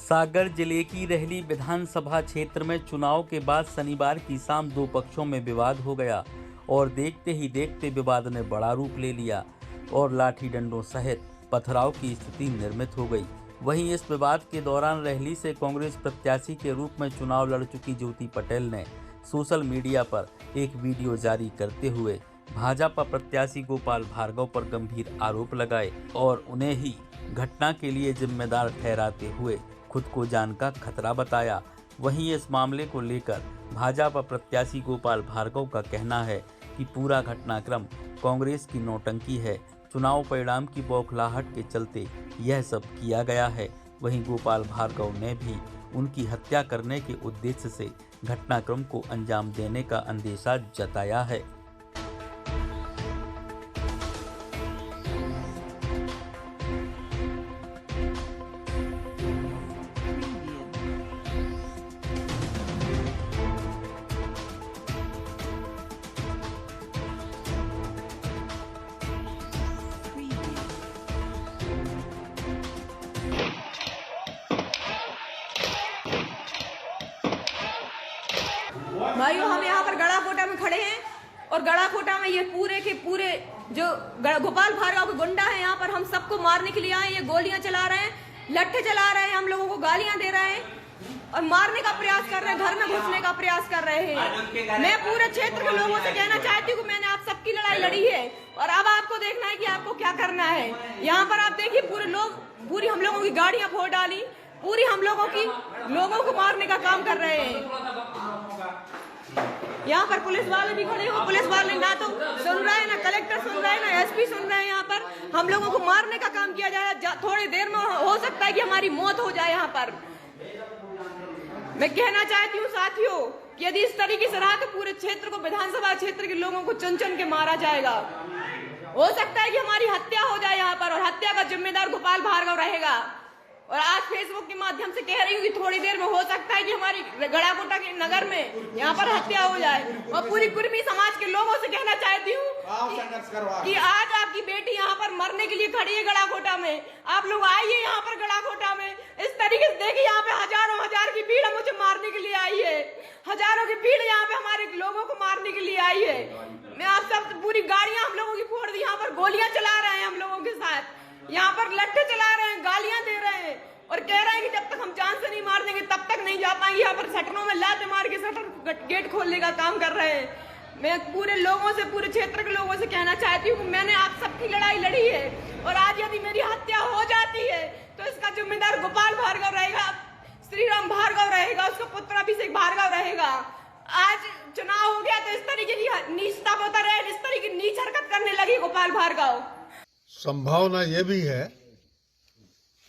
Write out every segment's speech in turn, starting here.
सागर जिले की रहली विधानसभा क्षेत्र में चुनाव के बाद शनिवार की शाम दो पक्षों में विवाद हो गया और देखते ही देखते विवाद ने बड़ा रूप ले लिया और लाठी डंडों सहित पथराव की स्थिति निर्मित हो गई। वहीं इस विवाद के दौरान रहली से कांग्रेस प्रत्याशी के रूप में चुनाव लड़ चुकी ज्योति पटेल ने सोशल मीडिया पर एक वीडियो जारी करते हुए भाजपा प्रत्याशी गोपाल भार्गव पर गंभीर आरोप लगाए और उन्हें ही घटना के लिए जिम्मेदार ठहराते हुए खुद को जान का खतरा बताया। वहीं इस मामले को लेकर भाजपा प्रत्याशी गोपाल भार्गव का कहना है कि पूरा घटनाक्रम कांग्रेस की नौटंकी है, चुनाव परिणाम की बौखलाहट के चलते यह सब किया गया है। वहीं गोपाल भार्गव ने भी उनकी हत्या करने के उद्देश्य से घटनाक्रम को अंजाम देने का अंदेशा जताया है। भाइयों, हम यहाँ पर गड़ाकोटा में खड़े हैं और गड़ाकोटा में ये पूरे के पूरे जो गोपाल भार्गव के गुंडा है यहाँ पर हम सबको मारने के लिए आए। ये गोलियां चला रहे हैं, लट्ठे चला रहे हैं, हम लोगों को गालियां दे रहे हैं और मारने का प्रयास कर रहे हैं, घर में घुसने का प्रयास कर रहे हैं। मैं पूरे क्षेत्र के लोगों से कहना चाहती हूँ कि मैंने आप सबकी लड़ाई लड़ी है और अब आपको देखना है कि आपको क्या करना है। यहाँ पर आप देखिए पूरी हम लोगों की गाड़ियां फोड़ डाली, पूरी हम लोगों को मारने का काम कर रहे हैं। यहाँ पर पुलिस वाले भी खड़े हो, पुलिस वाले ना तो सुन रहे हैं, ना कलेक्टर सुन रहे हैं, ना एसपी सुन रहे हैं। यहाँ पर हम लोगों को मारने का काम किया जा रहा है। थोड़ी देर में हो सकता है कि हमारी मौत हो जाए। यहाँ पर मैं कहना चाहती हूँ साथियों कि यदि इस तरीके से रहा तो पूरे क्षेत्र को, विधानसभा क्षेत्र के लोगों को चुन चुन के मारा जाएगा। हो सकता है कि हमारी हत्या हो जाए यहाँ पर और हत्या का जिम्मेदार गोपाल भार्गव रहेगा। और आज फेसबुक के माध्यम से कह रही हूँ कि थोड़ी देर में हो सकता है कि हमारी गड़ाकोटा के नगर में यहाँ पर हत्या हो जाए। और पूरी कुर्मी समाज के लोगों से कहना चाहती हूँ कि आज आपकी बेटी यहाँ पर मरने के लिए खड़ी है गड़ाकोटा में। आप लोग आइए यहाँ पर गड़ाकोटा में। इस तरीके से देखिए, यहाँ पे हजार की भीड़ मुझे मारने के लिए आई है। हजारों की भीड़ यहाँ पे हमारे लोगों को मारने के लिए आई है। मैं आप सब पूरी गाड़ियां हम लोगों की फोड़ दी। यहाँ पर गोलियां चला रहे हैं हम लोगों के साथ, यहाँ पर लट्ठे चला रहे हैं, गालियां दे रहे हैं और कह रहे हैं कि जब तक हम जान से नहीं मार देंगे तब तक नहीं जा पाएंगे। यहाँ पर शटरों में लात मार के शटर गेट खोलने का काम कर रहे हैं। मैं पूरे लोगों से, पूरे क्षेत्र के लोगों से कहना चाहती हूँ कि मैंने आप सबकी लड़ाई लड़ी है और आज यदि मेरी हत्या हो जाती है तो इसका जिम्मेदार गोपाल भार्गव रहेगा, श्रीराम भार्गव रहेगा, उसका पुत्र अभिषेक भार्गव रहेगा। आज चुनाव हो गया तो इस तरीके की नीचता होता रहे, इस तरीके की नीच हरकत करने लगी गोपाल भार्गव। संभावना ये भी है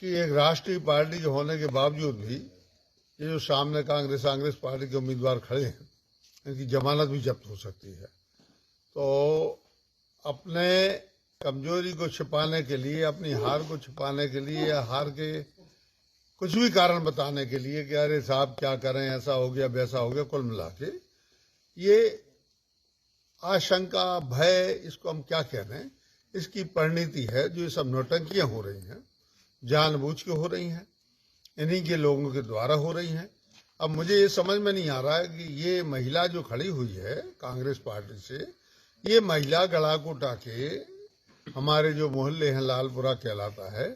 कि एक राष्ट्रीय पार्टी के होने के बावजूद भी ये जो सामने कांग्रेस पार्टी के उम्मीदवार खड़े हैं, इनकी जमानत भी जब्त हो सकती है। तो अपने कमजोरी को छिपाने के लिए, अपनी हार को छिपाने के लिए या हार के कुछ भी कारण बताने के लिए कि अरे साहब क्या करें, ऐसा हो गया वैसा हो गया, कुल मिला के ये आशंका, भय, इसको हम क्या कह रहे हैं, इसकी परिणति है जो ये सब नौटंकियां हो रही हैं, जानबूझ के हो रही हैं, इन्हीं के लोगों के द्वारा हो रही हैं। अब मुझे ये समझ में नहीं आ रहा है कि ये महिला जो खड़ी हुई है कांग्रेस पार्टी से, ये महिला गड़ाकोटा के हमारे जो मोहल्ले हैं, लालपुरा कहलाता है,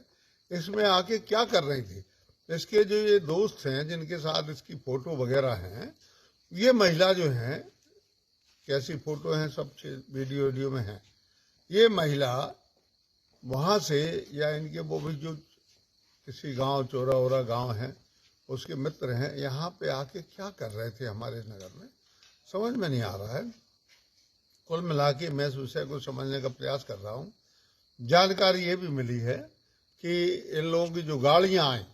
इसमें आके क्या कर रही थी। इसके जो ये दोस्त हैं जिनके साथ इसकी फोटो वगैरह हैं, ये महिला जो है, कैसी फोटो है सब वीडियो में है, ये महिला वहां से या इनके वो भी जो किसी गांव, चोरा गांव है, उसके मित्र हैं, यहाँ पे आके क्या कर रहे थे हमारे नगर में, समझ में नहीं आ रहा है। कुल मिला के मैं इस विषय को समझने का प्रयास कर रहा हूँ। जानकारी ये भी मिली है कि इन लोगों की जो गाड़ियां आई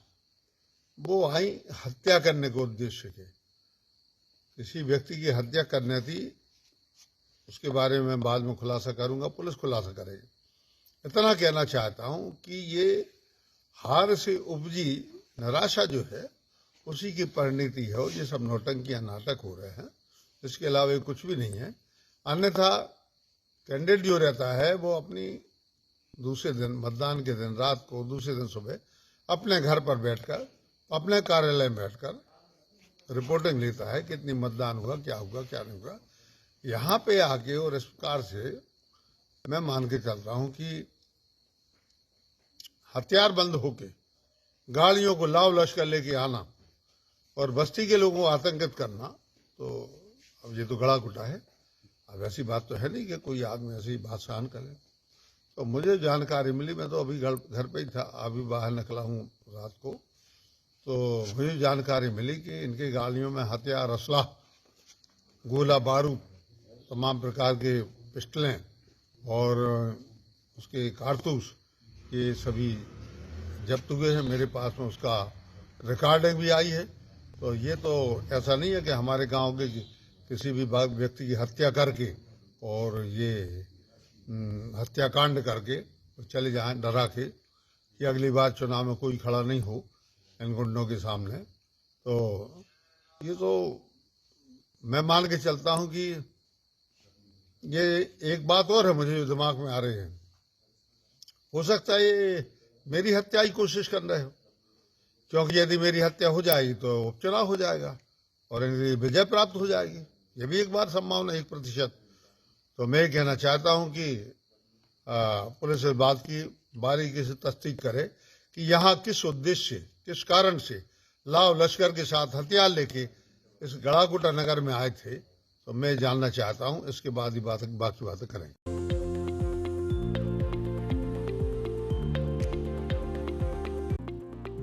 वो आई हत्या करने के उद्देश्य के, किसी व्यक्ति की हत्या करनी थी। उसके बारे में बाद में खुलासा करूंगा, पुलिस खुलासा करेगी। इतना कहना चाहता हूं कि ये हार से उपजी निराशा जो है उसी की परिणति है। ये सब नौटंकियां, नाटक हो रहे हैं, इसके अलावा कुछ भी नहीं है। अन्यथा कैंडिडेट जो रहता है वो अपनी दूसरे दिन, मतदान के दिन रात को, दूसरे दिन सुबह अपने घर पर बैठकर अपने कार्यालय में बैठकर रिपोर्टिंग लेता है, कितनी मतदान हुआ, क्या नहीं हुआ। यहाँ पे आके और इस प्रकार से मैं मान के चल रहा हूँ कि हथियार बंद होके गाड़ियों को लाव लश्कर लेके आना और बस्ती के लोगों को आतंकित करना, तो अब ये तो गड़ा घुटा है। अब ऐसी बात तो है नहीं कि कोई आदमी ऐसी बात सहन करे। तो मुझे जानकारी मिली, मैं तो अभी घर पे ही था, अभी बाहर निकला हूँ रात को, तो मुझे जानकारी मिली कि इनकी गाड़ियों में हथियार, असला, गोला बारूद, तमाम प्रकार के पिस्टलें और उसके कारतूस, ये सभी जब्त हुए हैं। मेरे पास में उसका रिकॉर्डिंग भी आई है। तो ये तो ऐसा नहीं है कि हमारे गांव के किसी भी व्यक्ति की हत्या करके और ये हत्याकांड करके चले जाएं डरा के कि अगली बार चुनाव में कोई खड़ा नहीं हो इन गुंडों के सामने। तो ये तो मैं मान के चलता हूं कि ये एक बात और है मुझे जो दिमाग में आ रही है, हो सकता है ये मेरी हत्या की कोशिश कर रहे हो, क्योंकि यदि मेरी हत्या हो जाएगी तो उपचुनाव हो जाएगा और इनकी विजय प्राप्त हो जाएगी। ये भी एक बार संभावना 1%। तो मैं कहना चाहता हूं कि पुलिस इस बात की बारीकी से तस्दीक करे कि यहाँ किस उद्देश्य से, किस कारण से लाव लश्कर के साथ हथियार लेके इस गड़ाकोटा नगर में आए थे। तो मैं जानना चाहता हूं, इसके बाद ही बाकी बातें करेंगे।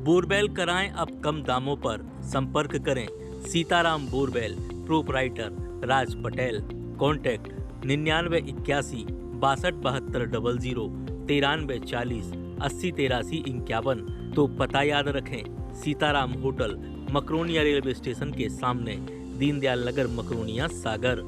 बोरवेल कराएं अब कम दामों पर। संपर्क करें सीताराम बोरवेल, प्रोपराइटर राज पटेल। कॉन्टैक्ट 9981 627200 9340 8083 51। तो पता याद रखें, Sitaram hotel, Makronia railway station के सामने, दीनदयाल नगर, मकरोनिया, सागर।